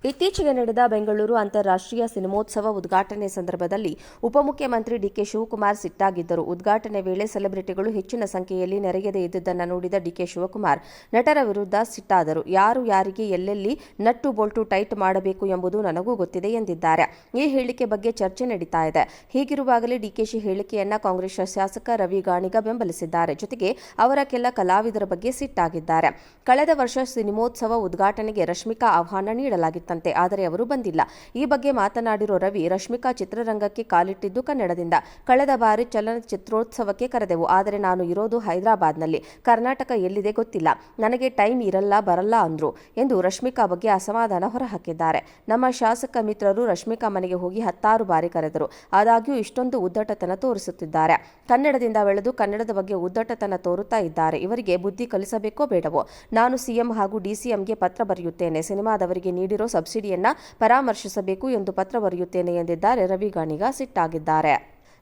ಇತ್ತೀಚೆಗೆ ನಡೆದ ಬೆಂಗಳೂರು ಅಂತಾರಾಷ್ಟ್ರೀಯ ಸಿನಿಮೋತ್ಸವ ಉದ್ಘಾಟನೆ ಸಂದರ್ಭದಲ್ಲಿ ಉಪಮುಖ್ಯಮಂತ್ರಿ ಡಿಕೆ ಶಿವಕುಮಾರ್ ಸಿಟ್ಟಾಗಿದ್ದರು. ಉದ್ಘಾಟನೆ ವೇಳೆ ಸೆಲೆಬ್ರಿಟಿಗಳು ಹೆಚ್ಚಿನ ಸಂಖ್ಯೆಯಲ್ಲಿ ನೆರೆಯದೇ ಇದ್ದುದನ್ನು ನೋಡಿದ ಡಿಕೆ ಶಿವಕುಮಾರ್ ನಟರ ವಿರುದ್ಧ ಸಿಟ್ಟಾದರು. ಯಾರು ಯಾರಿಗೆ ಎಲ್ಲೆಲ್ಲಿ ನಟ್ಟು ಬೋಲ್ಟು ಟೈಟ್ ಮಾಡಬೇಕು ಎಂಬುದು ನನಗೂ ಗೊತ್ತಿದೆ ಎಂದಿದ್ದಾರೆ. ಈ ಹೇಳಿಕೆ ಬಗ್ಗೆ ಚರ್ಚೆ ನಡೀತಾ ಇದೆ. ಹೀಗಿರುವಾಗಲೇ ಡಿಕೆಶಿ ಹೇಳಿಕೆಯನ್ನ ಕಾಂಗ್ರೆಸ್ ಶಾಸಕ ರವಿ ಗಾಣಿಗ ಬೆಂಬಲಿಸಿದ್ದಾರೆ. ಜೊತೆಗೆ ಅವರ ಕೆಲ ಕಲಾವಿದರ ಬಗ್ಗೆ ಸಿಟ್ಟಾಗಿದ್ದಾರೆ. ಕಳೆದ ವರ್ಷ ಸಿನಿಮೋತ್ಸವ ಉದ್ಘಾಟನೆಗೆ ರಶ್ಮಿಕಾ ಆಹ್ವಾನ ನೀಡಲಾಗಿತ್ತು. ಆದರೆ ಅವರು ಬಂದಿಲ್ಲ. ಈ ಬಗ್ಗೆ ಮಾತನಾಡಿರೋ ರವಿ, ರಶ್ಮಿಕಾ ಚಿತ್ರರಂಗಕ್ಕೆ ಕಾಲಿಟ್ಟಿದ್ದು ಕನ್ನಡದಿಂದ. ಕಳೆದ ಬಾರಿ ಚಲನಚಿತ್ರೋತ್ಸವಕ್ಕೆ ಕರೆದೆವು. ಆದರೆ ನಾನು ಇರೋದು ಹೈದರಾಬಾದ್ನಲ್ಲಿ. ಕರ್ನಾಟಕ ಎಲ್ಲಿದೆ ಗೊತ್ತಿಲ್ಲ. ನನಗೆ ಟೈಮ್ ಬರಲ್ಲ ಅಂದ್ರು ಎಂದು ರಶ್ಮಿಕಾ ಬಗ್ಗೆ ಅಸಮಾಧಾನ ಹೊರಹಾಕಿದ್ದಾರೆ. ನಮ್ಮ ಶಾಸಕ ಮಿತ್ರರು ರಶ್ಮಿಕಾ ಮನೆಗೆ ಹೋಗಿ 10 ಬಾರಿ ಕರೆದರು. ಆದಾಗ್ಯೂ ಇಷ್ಟೊಂದು ಉದ್ದಟತನ ತೋರಿಸುತ್ತಿದ್ದಾರೆ. ಕನ್ನಡದಿಂದ ಬೆಳೆದು ಕನ್ನಡದ ಬಗ್ಗೆ ಉದ್ದಟತನ ತೋರುತ್ತಾ ಇದ್ದಾರೆ. ಇವರಿಗೆ ಬುದ್ಧಿ ಕಲಿಸಬೇಕೋ ಬೇಡವೋ? ನಾನು ಸಿಎಂ ಹಾಗೂ ಡಿಸಿಎಂಗೆ ಪತ್ರ ಬರೆಯುತ್ತೇನೆ. ಸಿನಿಮಾದವರಿಗೆ ನೀಡಿರೋ ಸಬ್ಸಿಡಿಯನ್ನ ಪರಾಮರ್ಶಿಸಬೇಕು ಎಂದು ಪತ್ರ ಬರೆಯುತ್ತೇನೆ ಎಂದಿದ್ದಾರೆ. ರವಿ ಗಾಣಿಗ ಸಿಟ್ಟಾಗಿದ್ದಾರೆ.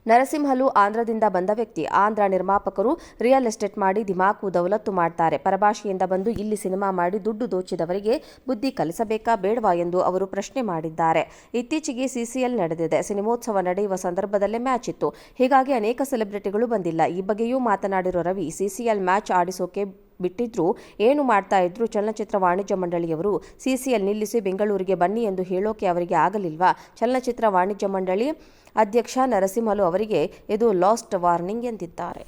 ನರಸಿಂಹಲು ಆಂಧ್ರದಿಂದ ಬಂದ ವ್ಯಕ್ತಿ. ಆಂಧ್ರ ನಿರ್ಮಾಪಕರು ರಿಯಲ್ ಎಸ್ಟೇಟ್ ಮಾಡಿ ದಿಮಾಕು ದೌಲತ್ತು ಮಾಡ್ತಾರೆ. ಪರಭಾಷೆಯಿಂದ ಬಂದು ಇಲ್ಲಿ ಸಿನಿಮಾ ಮಾಡಿ ದುಡ್ಡು ದೋಚಿದವರಿಗೆ ಬುದ್ಧಿ ಕಲಿಸಬೇಕಾ ಬೇಡವಾ ಎಂದು ಅವರು ಪ್ರಶ್ನೆ ಮಾಡಿದ್ದಾರೆ. ಇತ್ತೀಚೆಗೆ ಸಿಸಿಎಲ್ ನಡೆದಿದೆ. ಸಿನಿಮೋತ್ಸವ ನಡೆಯುವ ಸಂದರ್ಭದಲ್ಲೇ ಮ್ಯಾಚ್ ಇತ್ತು. ಹೀಗಾಗಿ ಅನೇಕ ಸೆಲೆಬ್ರಿಟಿಗಳು ಬಂದಿಲ್ಲ. ಈ ಬಗ್ಗೆಯೂ ಮಾತನಾಡಿರೋ ರವಿ, ಸಿಸಿಎಲ್ ಮ್ಯಾಚ್ ಆಡಿಸೋಕೆ ಬಿಟ್ಟಿದ್ರು ಏನು ಮಾಡ್ತಾ ಇದ್ರು ಚಲನಚಿತ್ರ ವಾಣಿಜ್ಯ ಮಂಡಳಿಯವರು? ಸಿಸಿಎಲ್ ನಿಲ್ಲಿಸಿ ಬೆಂಗಳೂರಿಗೆ ಬನ್ನಿ ಎಂದು ಹೇಳೋಕೆ ಅವರಿಗೆ ಆಗಲಿಲ್ವಾ? ಚಲನಚಿತ್ರ ವಾಣಿಜ್ಯ ಮಂಡಳಿ ಅಧ್ಯಕ್ಷ ನರಸಿಂಹಲು ಅವರಿಗೆ ಇದು ಲಾಸ್ಟ್ ವಾರ್ನಿಂಗ್ ಎಂದಿದ್ದಾರೆ.